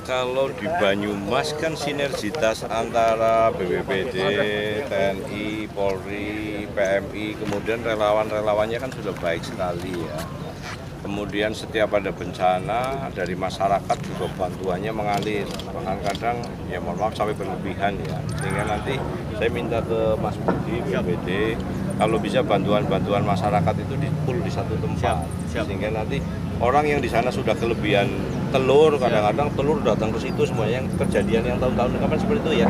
Kalau di Banyumas kan sinergitas antara BPBD, TNI, Polri, PMI, kemudian relawan-relawannya kan sudah baik sekali ya. Kemudian setiap ada bencana dari masyarakat juga bantuannya mengalir. Bahkan kadang ya mohon maaf sampai berlebihan ya. Sehingga nanti saya minta ke Mas Budi, BPBD, kalau bisa bantuan-bantuan masyarakat itu dikumpul di satu tempat. Sehingga nanti orang yang di sana sudah kelebihan telur, kadang-kadang telur datang ke situ semuanya, yang kejadian yang tahun-tahun kapan seperti itu ya.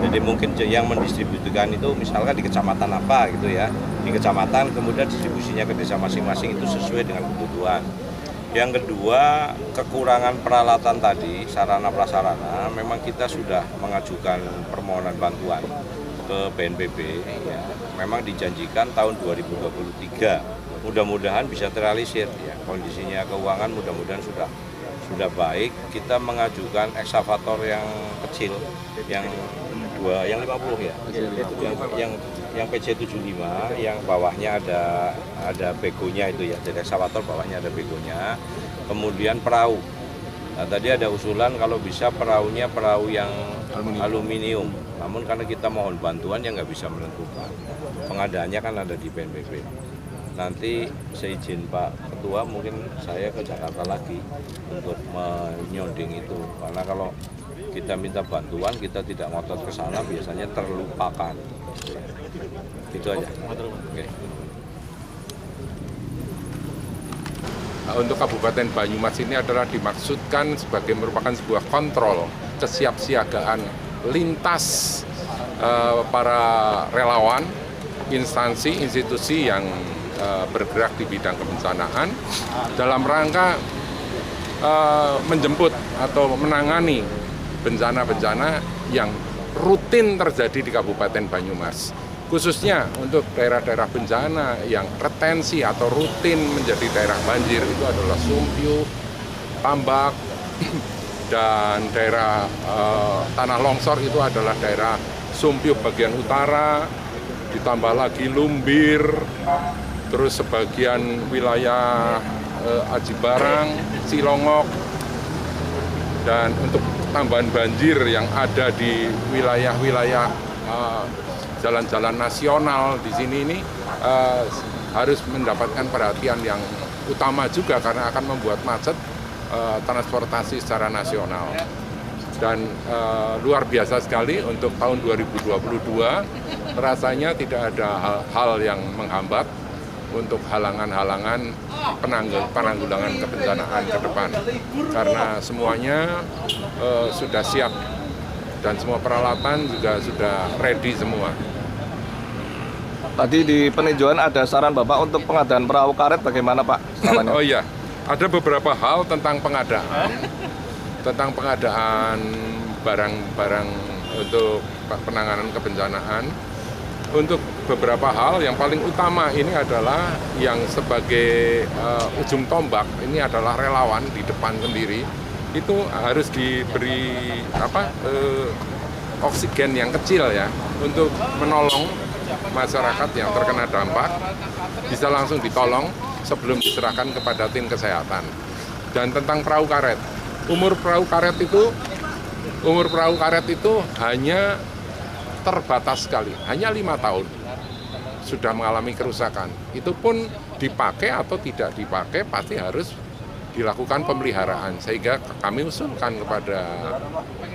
Jadi mungkin yang mendistribusikan itu misalkan di kecamatan apa gitu ya, di kecamatan kemudian distribusinya ke desa masing-masing itu sesuai dengan kebutuhan. Yang kedua, kekurangan peralatan tadi, sarana prasarana, memang kita sudah mengajukan permohonan bantuan ke BNPB ya. Memang dijanjikan tahun 2023 mudah-mudahan bisa terrealisir ya. Kondisinya keuangan mudah-mudahan sudah baik. Kita mengajukan ekskavator yang kecil yang 50 ya, yang PC 75 yang bawahnya ada begonya itu ya, jadi ekskavator bawahnya ada begonya. Kemudian perahu, nah, tadi ada usulan kalau bisa perahunya perahu yang aluminium. Namun karena kita mohon bantuan yang nggak bisa menentukan, pengadaannya kan ada di BNPB. Nanti seizin Pak Ketua mungkin saya ke Jakarta lagi untuk menyonding itu, karena kalau kita minta bantuan kita tidak ngotot ke sana biasanya terlupakan. Itu aja. Oke. Untuk Kabupaten Banyumas ini adalah dimaksudkan sebagai merupakan sebuah kontrol kesiapsiagaan lintas para relawan, instansi, institusi yang bergerak di bidang kebencanaan dalam rangka menjemput atau menangani bencana-bencana yang rutin terjadi di Kabupaten Banyumas. Khususnya untuk daerah-daerah bencana yang retensi atau rutin menjadi daerah banjir itu adalah Sumpyu, Tambak, dan daerah tanah longsor itu adalah daerah Sumpyu bagian utara, ditambah lagi Lumbir, terus sebagian wilayah Aji Barang, Cilongok, dan untuk tambahan banjir yang ada di wilayah-wilayah jalan-jalan nasional di sini ini harus mendapatkan perhatian yang utama juga karena akan membuat macet transportasi secara nasional. Dan luar biasa sekali untuk tahun 2022 rasanya tidak ada hal yang menghambat untuk halangan-halangan penanggulangan kebencanaan ke depan, karena semuanya sudah siap dan semua peralatan juga sudah ready semua. Tadi di peninjauan ada saran Bapak untuk pengadaan perahu karet, bagaimana Pak? Oh iya, ada beberapa hal tentang pengadaan barang-barang untuk penanganan kebencanaan. Untuk beberapa hal yang paling utama ini adalah yang sebagai ujung tombak, ini adalah relawan di depan sendiri, itu harus diberi oksigen yang kecil ya, untuk menolong masyarakat yang terkena dampak, bisa langsung ditolong sebelum diserahkan kepada tim kesehatan. Dan tentang perahu karet, umur perahu karet itu hanya terbatas sekali, hanya 5 tahun sudah mengalami kerusakan. Itu pun dipakai atau tidak dipakai pasti harus dilakukan pemeliharaan. Sehingga kami usulkan kepada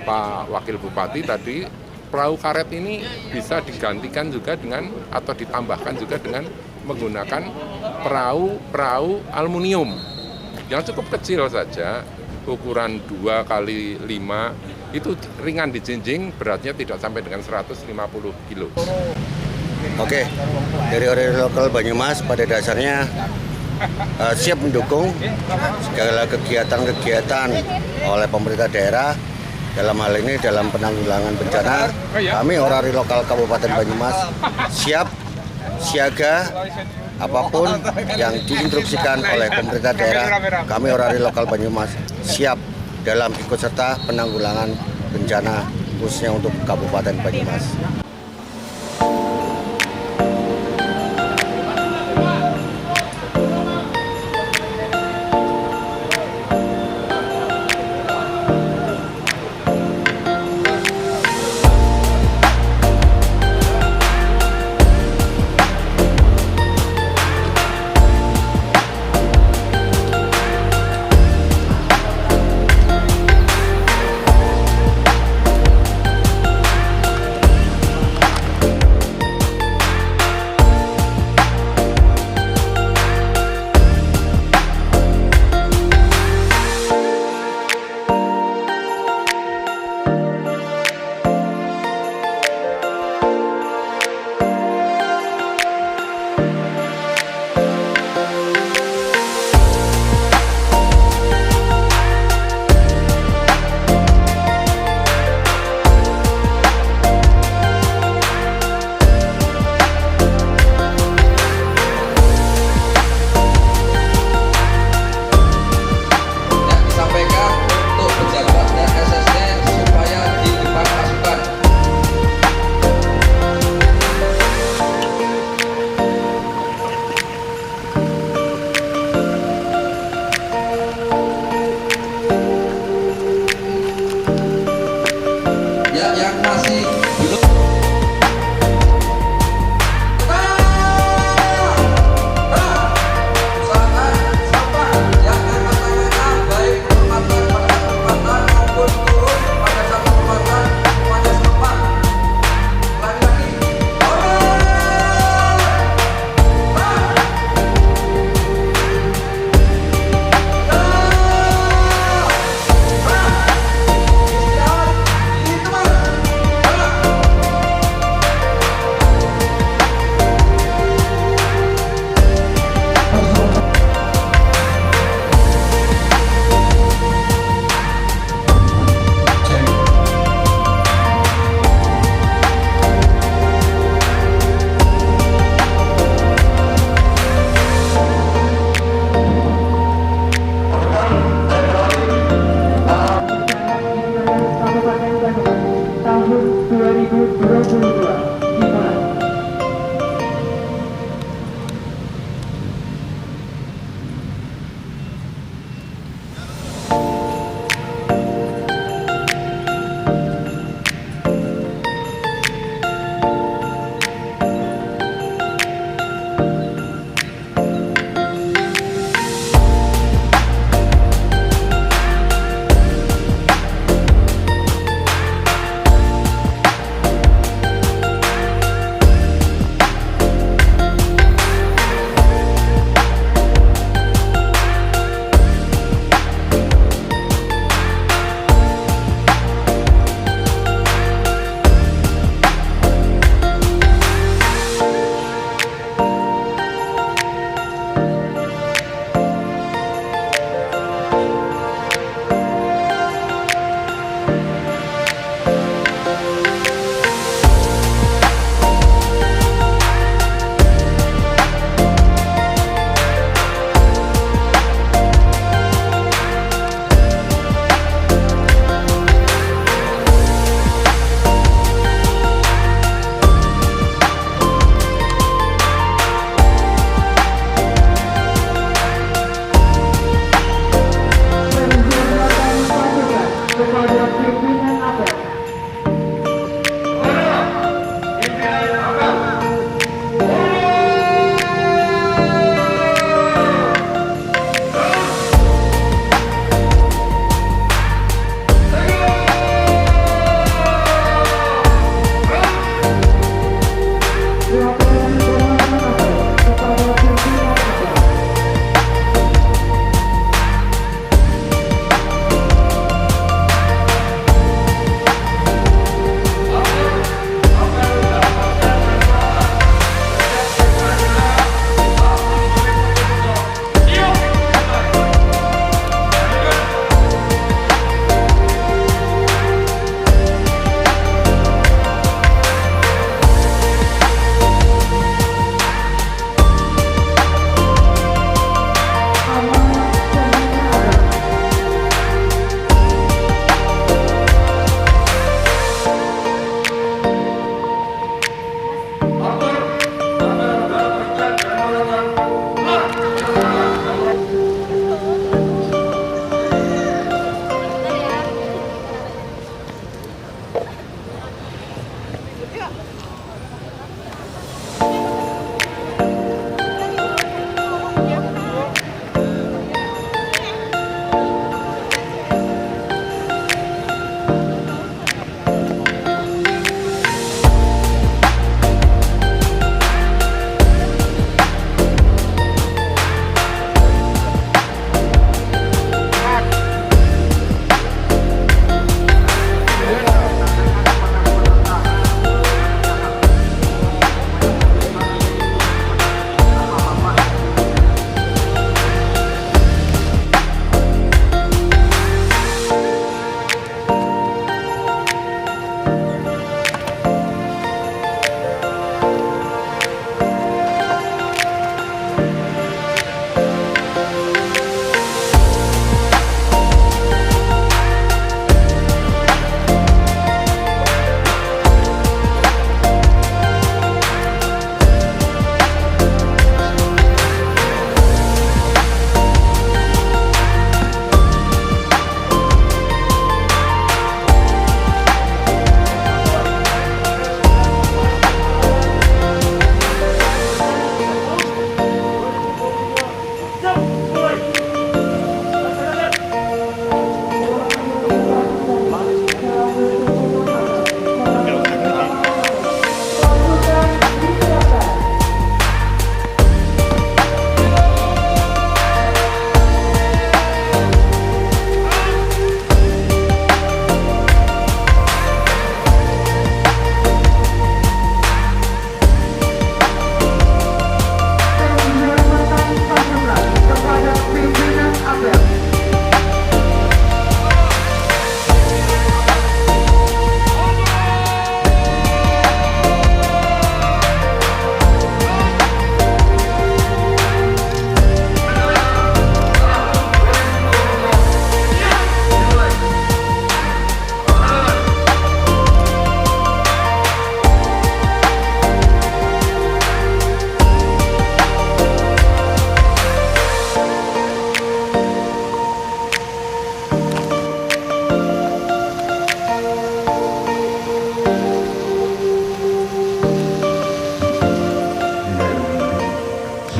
Pak Wakil Bupati tadi, perahu karet ini bisa digantikan juga dengan atau ditambahkan juga dengan menggunakan perahu aluminium yang cukup kecil saja, ukuran 2x5, itu ringan dijinjing, beratnya tidak sampai dengan 150 kilo. Oke, dari Orari Lokal Banyumas pada dasarnya siap mendukung segala kegiatan-kegiatan oleh pemerintah daerah, dalam hal ini dalam penanggulangan bencana. Kami Orari Lokal Kabupaten Banyumas siap, siaga, apapun yang diinstruksikan oleh pemerintah daerah, kami Orari Lokal Banyumas siap dalam ikut serta penanggulangan bencana khususnya untuk Kabupaten Banyumas.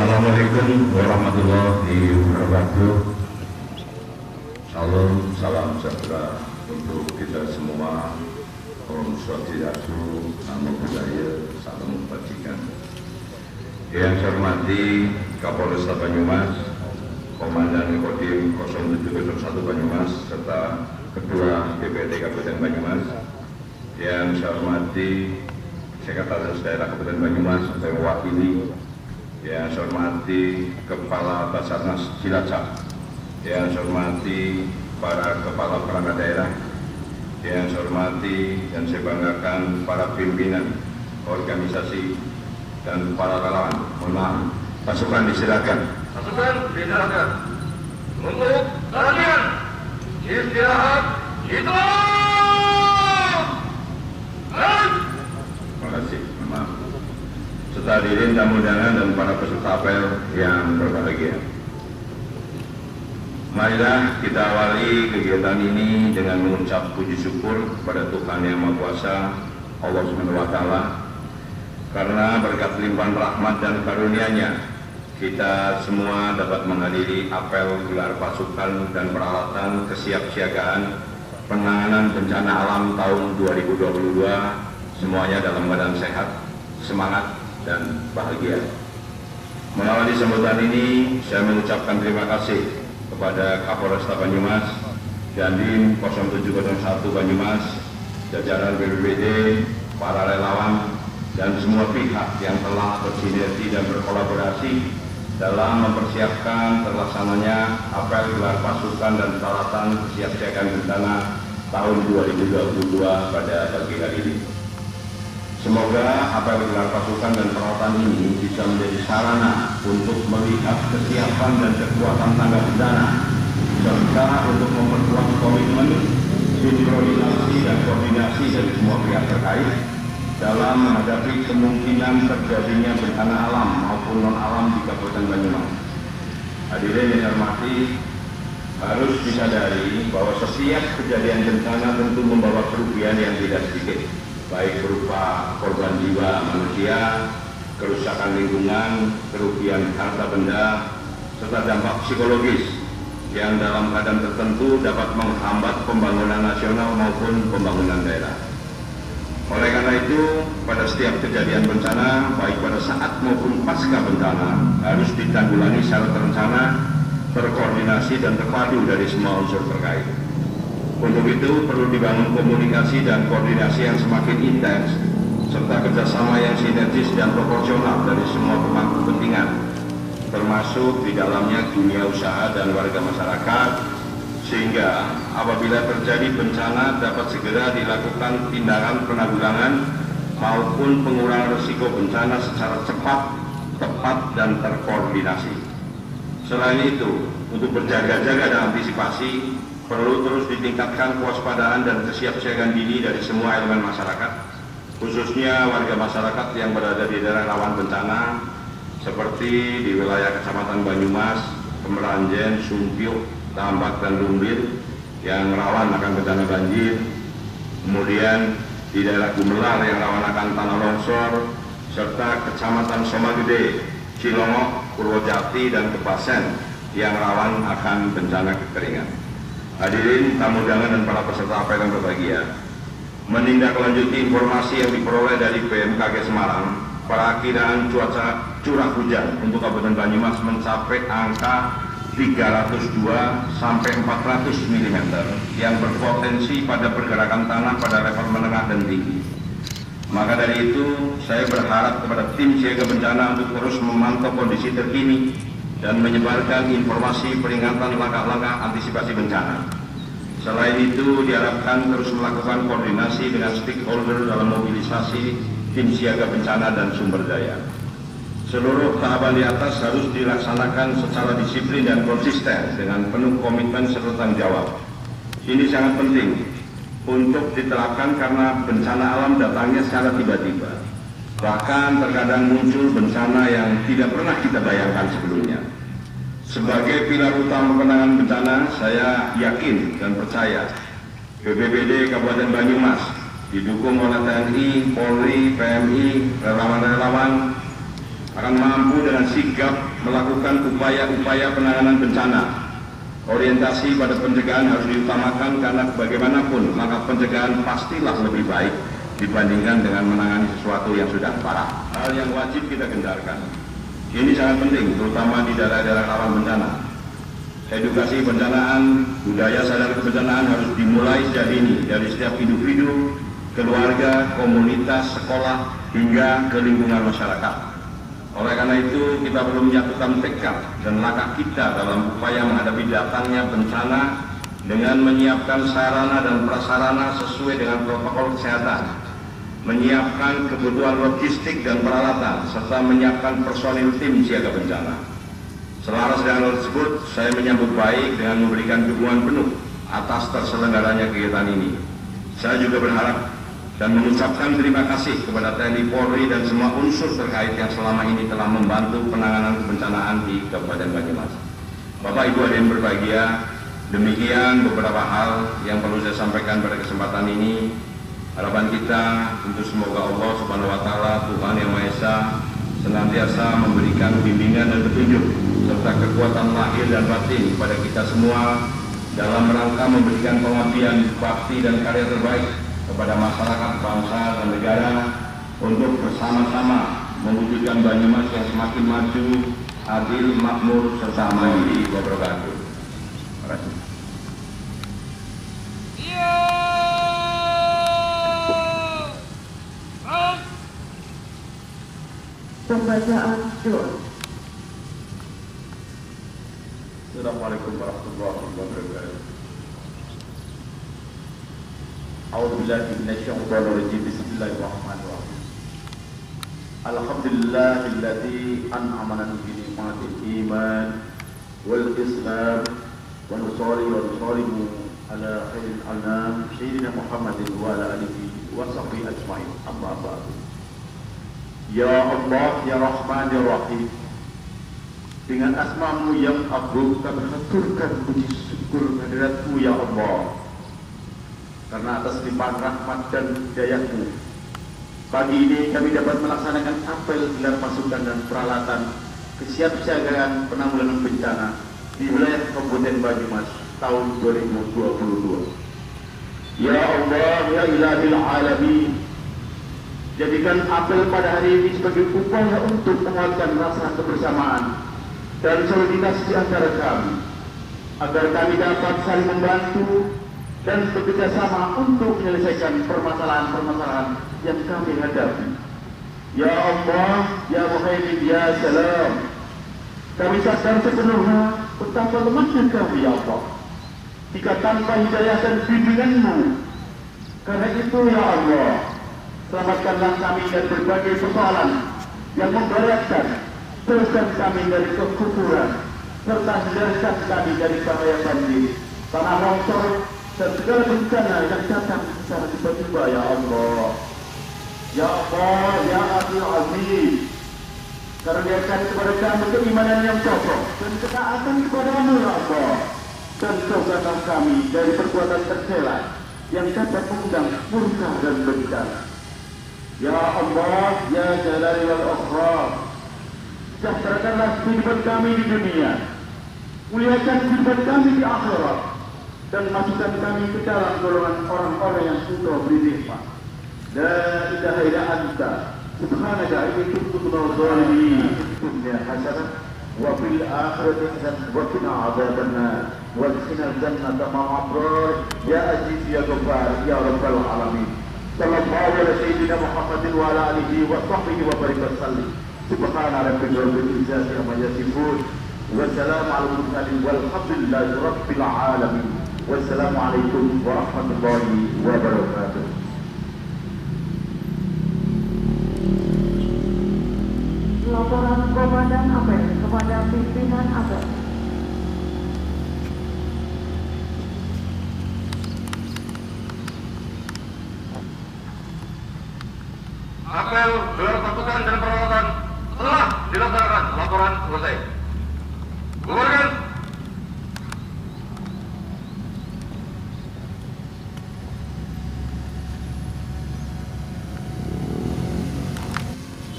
Assalamualaikum warahmatullahi wabarakatuh. Salam sejahtera untuk kita semua. Om Swastiastu, Namo Buddhaya, Salam Kebajikan. Yang saya hormati Kapolresta Banyumas, Komandan Kodim 0701 Banyumas, serta Ketua DPRD Kabupaten Banyumas. Yang saya hormati Sekretaris Daerah Kabupaten Banyumas, saya mewakili. Yang saya hormati Kepala Basarnas Cilacap, yang saya hormati para kepala perangkat daerah, yang saya hormati dan saya banggakan para pimpinan organisasi dan para relawan. Mohon maaf, pasukan disilakan. Pasukan disilakan. Untuk latihan istirahat Islam. Terima kasih. Maaf. Serta hadirin tamu undangan dan para peserta apel yang berbahagia. Marilah kita awali kegiatan ini dengan mengucap puji syukur kepada Tuhan Yang Maha Kuasa, Allah Subhanahu wa Ta'ala, karena berkat limpahan rahmat dan karunia-Nya kita semua dapat menghadiri apel gelar pasukan dan peralatan kesiapsiagaan penanganan bencana alam tahun 2022, semuanya dalam keadaan sehat, semangat, dan bahagia. Mengawali sambutan ini, saya mengucapkan terima kasih kepada Kapolresta Banyumas, Dandim 0701 Banyumas, jajaran BPBD, para relawan, dan semua pihak yang telah bersinergi dan berkolaborasi dalam mempersiapkan terlaksananya apel gelar pasukan dan peralatan kesiapsiagaan bencana tahun 2022 pada pagi hari ini. Semoga apel gelar pasukan dan peralatan ini bisa menjadi sarana untuk melihat kesiapan dan kekuatan tanggap bencana, serta untuk memperkuat komitmen, sinkronisasi dan koordinasi dari semua pihak terkait dalam menghadapi kemungkinan terjadinya bencana alam maupun non-alam di Kabupaten Banyumas. Hadirin yang hormati, harus disadari bahwa setiap kejadian bencana tentu membawa kerugian yang tidak sedikit, baik berupa korban jiwa manusia, kerusakan lingkungan, kerugian harta benda, serta dampak psikologis yang dalam keadaan tertentu dapat menghambat pembangunan nasional maupun pembangunan daerah. Oleh karena itu, pada setiap kejadian bencana, baik pada saat maupun pasca bencana, harus ditanggulangi secara terencana, terkoordinasi dan terpadu dari semua unsur terkait. Untuk itu perlu dibangun komunikasi dan koordinasi yang semakin intens, serta kerjasama yang sinergis dan proporsional dari semua pemangku kepentingan, termasuk di dalamnya dunia usaha dan warga masyarakat, sehingga apabila terjadi bencana dapat segera dilakukan tindakan penanggulangan maupun pengurangan risiko bencana secara cepat, tepat, dan terkoordinasi. Selain itu, untuk berjaga-jaga dan antisipasi, perlu terus ditingkatkan kewaspadaan dan kesiapsiagaan dini dari semua elemen masyarakat, khususnya warga masyarakat yang berada di daerah rawan bencana, seperti di wilayah Kecamatan Banyumas, Kemeranjen, Sumpyuk, Tambak, dan Lumbir yang rawan akan bencana banjir, kemudian di daerah Gumelar yang rawan akan tanah longsor, serta Kecamatan Somagede, Cilongok, Purwojati, dan Kebasen yang rawan akan bencana kekeringan. Hadirin, tamu undangan, dan para peserta apel yang berbahagia, menindaklanjuti informasi yang diperoleh dari BMKG Semarang, perakiraan cuaca curah hujan untuk Kabupaten Banyumas mencapai angka 302 sampai 400 mm yang berpotensi pada pergerakan tanah pada level menengah dan tinggi. Maka dari itu, saya berharap kepada tim siaga bencana untuk terus memantau kondisi terkini dan menyebarkan informasi peringatan langkah-langkah antisipasi bencana. Selain itu, diharapkan terus melakukan koordinasi dengan stakeholder dalam mobilisasi tim siaga bencana dan sumber daya. Seluruh tahapan di atas harus dilaksanakan secara disiplin dan konsisten dengan penuh komitmen serta tanggung jawab. Ini sangat penting untuk diterapkan karena bencana alam datangnya secara tiba-tiba. Bahkan terkadang muncul bencana yang tidak pernah kita bayangkan sebelumnya. Sebagai pilar utama penanganan bencana, saya yakin dan percaya BPBD Kabupaten Banyumas didukung oleh TNI, Polri, PMI, relawan-relawan akan mampu dengan sigap melakukan upaya-upaya penanganan bencana. Orientasi pada pencegahan harus diutamakan karena bagaimanapun maka pencegahan pastilah lebih baik dibandingkan dengan menangani sesuatu yang sudah parah. Hal yang wajib kita gencarkan. Ini sangat penting, terutama di daerah-daerah rawan bencana. Edukasi bencanaan, budaya sadar kebencanaan harus dimulai sejak dini dari setiap individu, keluarga, komunitas, sekolah, hingga ke lingkungan masyarakat. Oleh karena itu, kita perlu menyatukan tekad dan langkah kita dalam upaya menghadapi datangnya bencana dengan menyiapkan sarana dan prasarana sesuai dengan protokol kesehatan, menyiapkan kebutuhan logistik dan peralatan, serta menyiapkan personil tim siaga bencana. Selaras dengan hal tersebut, saya menyambut baik dengan memberikan dukungan penuh atas terselenggaranya kegiatan ini. Saya juga berharap dan mengucapkan terima kasih kepada TNI, Polri, dan semua unsur terkait yang selama ini telah membantu penanganan kebencanaan di Kabupaten Banyumas. Bapak Ibu hadirin berbahagia, demikian beberapa hal yang perlu saya sampaikan pada kesempatan ini. Harapan kita tentu semoga Allah Subhanahu wa taala, Tuhan Yang Maha Esa, senantiasa memberikan bimbingan dan petunjuk serta kekuatan lahir dan batin kepada kita semua dalam rangka memberikan pengabdian, bakti dan karya terbaik kepada masyarakat, bangsa dan negara untuk bersama-sama mewujudkan Banyumas yang semakin maju, adil, makmur, serta mandiri. Wabarakatuh. Terima kasih. Pembacaan doa. Assalamualaikum warahmatullahi wabarakatuh. A'udzubillahi minasyaitonir rajim. Bismillahirrahmanirrahim. Alhamdulillahilladzi an'amana bi ni'matil iman wal islam wa nusallimu ala khairil anam sayyidina Muhammadin wa ala alihi wa sahbihi ajmain. Amma ba'du. Ya Allah, ya Rahman, ya Rahim, dengan asma-Mu yang agung kami haturkan puji syukur kehadirat-Mu ya Allah, karena atas limpahan rahmat dan hidayah-Mu pagi ini kami dapat melaksanakan apel gelar pasukan dan peralatan kesiapsiagaan penanggulangan bencana di wilayah Kabupaten Banyumas tahun 2022. Ya Allah, ya Ilahil Alamin, jadikan apel pada hari ini sebagai upaya untuk menguatkan rasa kebersamaan dan soliditas di antara kami, agar kami dapat saling membantu dan bekerja sama untuk menyelesaikan permasalahan-permasalahan yang kami hadapi. Ya Allah, ya Muhaimin, ya Salam, kami sadar sepenuhnya betapa lemahnya kami ya Allah, jika tanpa hidayah dan bimbingan-Mu. Karena itu ya Allah, selamatkanlah kami dari berbagai persoalan yang memberatkan, teruskan kami dari kekufuran, serta hindarkan kami dari bahaya banjir, tanah longsor, dan segala bencana yang datang secara tiba-tiba ya Allah. Ya Allah, ya Adil Aziz, karuniakan kepada kami keimanan yang kokoh dan ketaatan kepada-Mu ya Allah, dan jauhkanlah kami dari perbuatan tercela yang dapat mengundang murka dan bencana. Ya Allah, ya Jalali wal Ikram, sejahterakanlah kehidupan kami di dunia, muliakan kehidupan kami di akhirat, dan masukkan kami ke dalam golongan orang-orang yang Engkau beri nikmat. La ilaha illa anta subhanaka inni kuntu minadh dhalimin. Dunya hasanah wa fil akhirati hasanah wa qina adzabannar wa qina jannata ma'al abrar ya aziz ya ghaffar ya rabbal alamin. Sallallahu ala sayyidina Muhammadin wa ala alihi wa sahbihi wa barik wa sallim. Subhana rabbika rabbil izzati amma yasifun wa salamun alal mursalin walhamdulillahi rabbil alamin. Wassalamualaikum warahmatullahi wabarakatuh. Laporan Komandan Apel kepada pimpinan Apel. Apel gelar pasukan dan peralatan telah dilaksanakan. Laporan selesai. Bubarkan.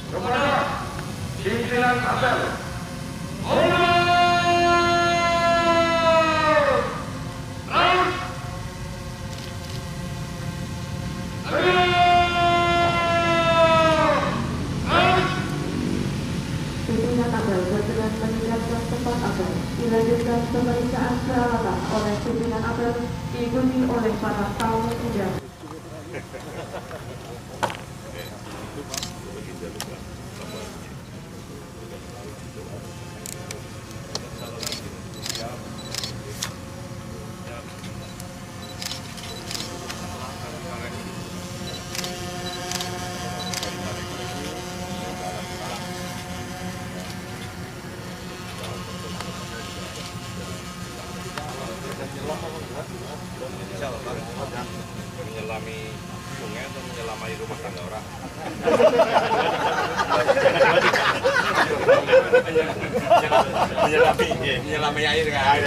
Kepada pimpinan apel. Pimpinan Apel berkenan meninggalkan tempat apel. Dilanjutkan pemeriksaan peralatan oleh pimpinan apel, diikuti oleh para tamu undangan. Insya Allah. Menyelami sungai atau menyelami rumah tangga orang? Menyelami air kan?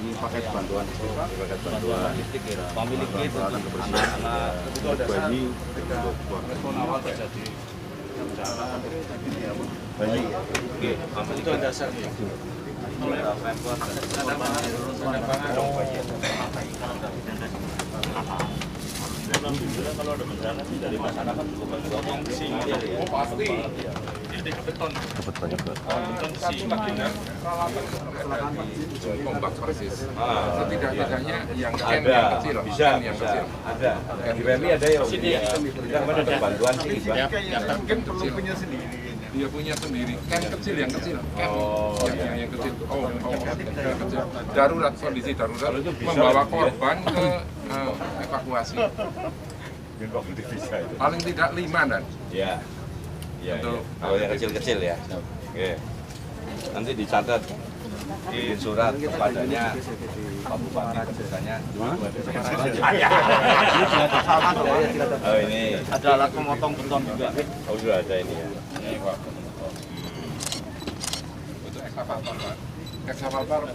Ini paket bantuan, pemilik itu anak-anak bayi itu dasar kalau ada bencana sih dari masyarakat cukup bantuan oh pasti beton Tombak persis. Setidak-tidaknya yang kecil, bisa ada. Di PMI ada ya. Kita kemarin ada bantuan sih. Mungkin perlu punya sendiri. Dia punya sendiri. Yang kecil. Yang kecil. Yang kecil. Darurat, kondisi darurat membawa korban ke evakuasi. Paling tidak 5 dan. Ya. Kalau yang kecil-kecil ya. Oke. Nanti dicatat di surat kepadanya Pak Bupati misalnya. Oh ini Ada alat pemotong beton juga. oh sudah ada ini ya. Untuk ekskavator, Pak. Ekskavator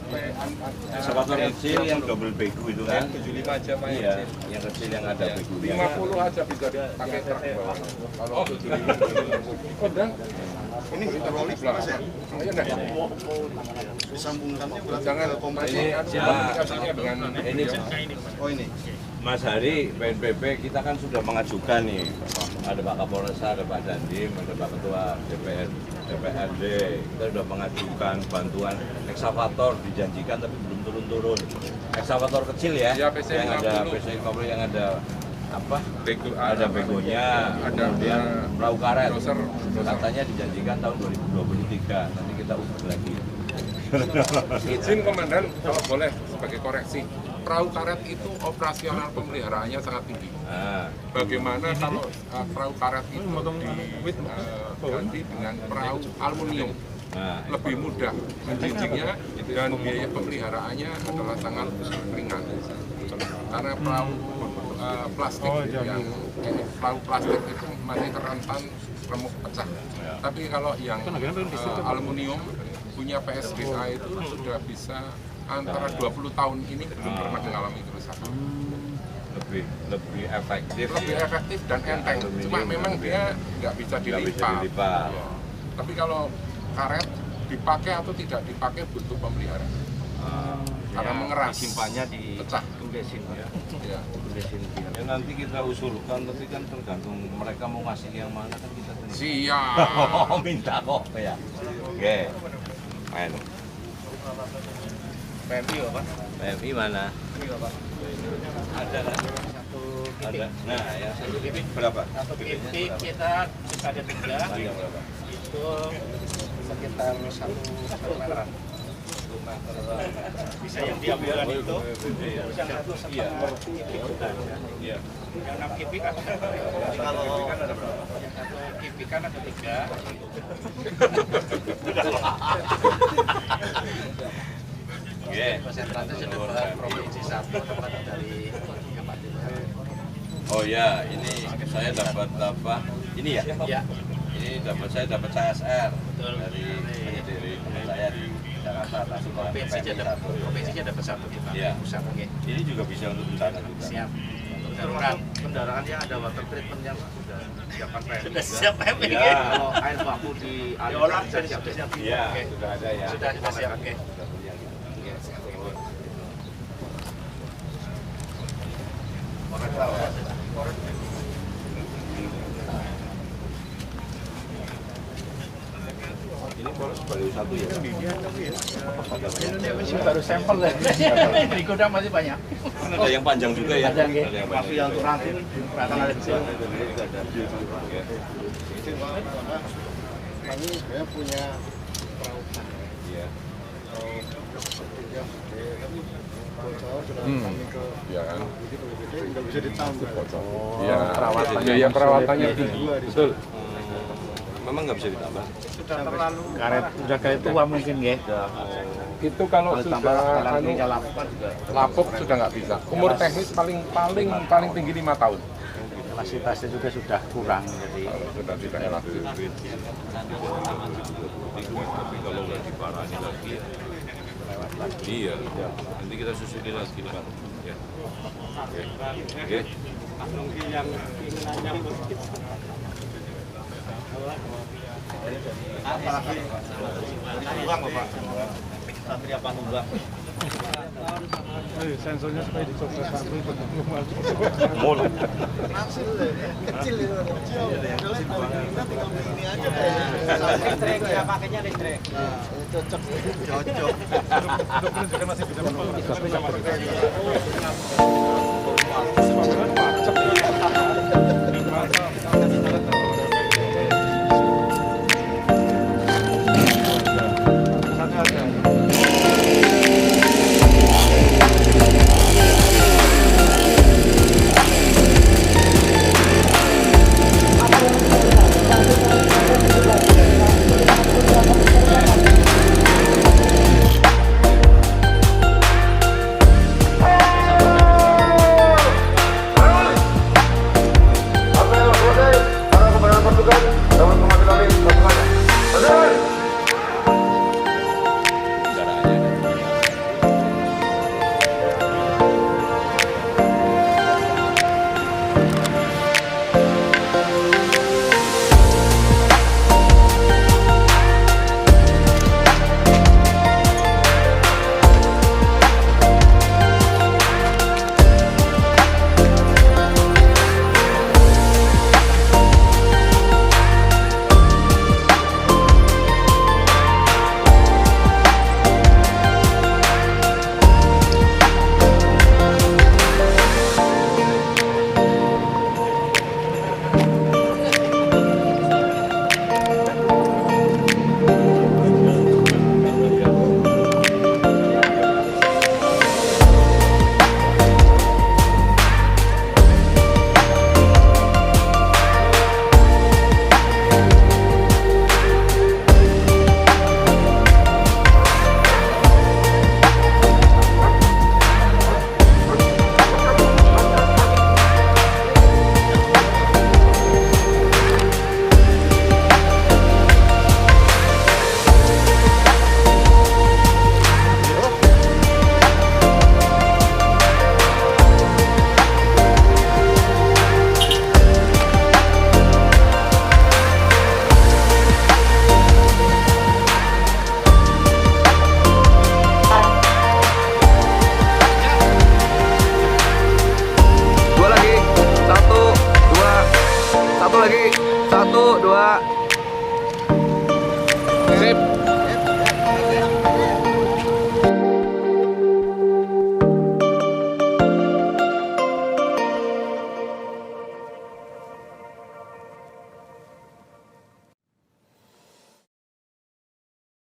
Ekskavator kecil yang double begu itu kan? 75 aja, Pak. Iya, yang kecil yang ada begunya. 50 aja bisa dipakai truk bawah. Kalau 75 dan ini troli Mas ya. Iya enggak? Disambungkannya Jangan Ini komunikasinya dengan ini Oh ini. Mas Hari, BNPB kita kan sudah mengajukan nih, ada Pak Kapolresta, ada Pak Dandim, ada Pak Ketua DPRD, kita sudah mengajukan bantuan ekskavator dijanjikan tapi belum turun-turun. Ekskavator kecil ya, Ya, PC yang ada 50. PC 50 yang ada apa? Bego, Ada begonya, ada kemudian perahu karet. doser. Katanya dijanjikan tahun 2023, nanti kita ukur lagi. Izin Komandan, kalau boleh sebagai koreksi, perahu karet itu operasional pemeliharaannya sangat tinggi. Nah, Bagaimana kalau perahu karet itu diganti dengan perahu aluminium? nah, Lebih mudah menjinjingnya dan biaya pemeliharaannya adalah sangat ringan. Karena perahu plastik yang perahu plastik itu masih rentan remuk pecah. Tapi kalau yang aluminium punya PSDA itu sudah bisa antara 20 tahun ini belum pernah mengalami kerusakan. lebih efektif. Lebih ya. efektif dan enteng. Cuma memang dia nggak bisa Nggak bisa dilipat. dilipat. Tapi kalau karet dipakai atau tidak dipakai butuh pemeliharaan. Karena mengeras, Simpannya di pecah. besin ya. Ya. Ya nanti kita usulkan, tapi kan tergantung mereka mau ngasih yang mana kan kita terima. Siap. Minta kok ya. Oke. Main. PMI Bapak. PMI mana? Ada kan? Ada. Nah, yang satu bibit berapa? Satu titik kita bisa ada 3, Panjang berapa? itu sekitar 1 meter. Bisa yang diambulan itu, terus yang satu setengah kipik udah. Yang 6 kipik kan ada berapa? Yang satu kipik kan ada 3. Oke. Persentase sudah provinsi 1 tempat dari Oh ya, ini saya dapat apa? Ini ya? Ya. Ini saya dapat CSR Betul. dari teman saya di Jakarta. Provinsinya dapat 1 kita. Iya. Pusat oke. Ini juga bisa untuk bencana juga. Siap. Termasuk kendaraannya ada water treatment yang sudah disiapkan PMI. Sudah siap PMI. Iya. Kalau air baku di Diolah sudah sudah siap. siap. Iya, Oke. sudah ada ya. Sudah siap. Oke. Ini poros baru satu ya? Ini baru sampel ya. Di gudang masih banyak. Kan ada yang panjang juga ya? Ada, nggih. yang Masih yang untuk nanti Rata ada kecil. Oke. Kami sebenarnya punya perahu Iya. Ya kan? Iya, perawatannya tinggi, betul. Memang nggak bisa ditambah. Sudah karet tua mungkin ya. Itu kalau sudah lapuk sudah nggak bisa. Umur teknis paling tinggi 5 tahun. Kapasitasnya juga sudah kurang, jadi Sudah tidak elastis. Tapi kalau nggak diparani lagi, iya, nanti kita susuli lagi Pak. Ya. Oke. sensornya supaya dicoba satu Mul. listrik ya, pakainya listrik. Cocok. Masih bisa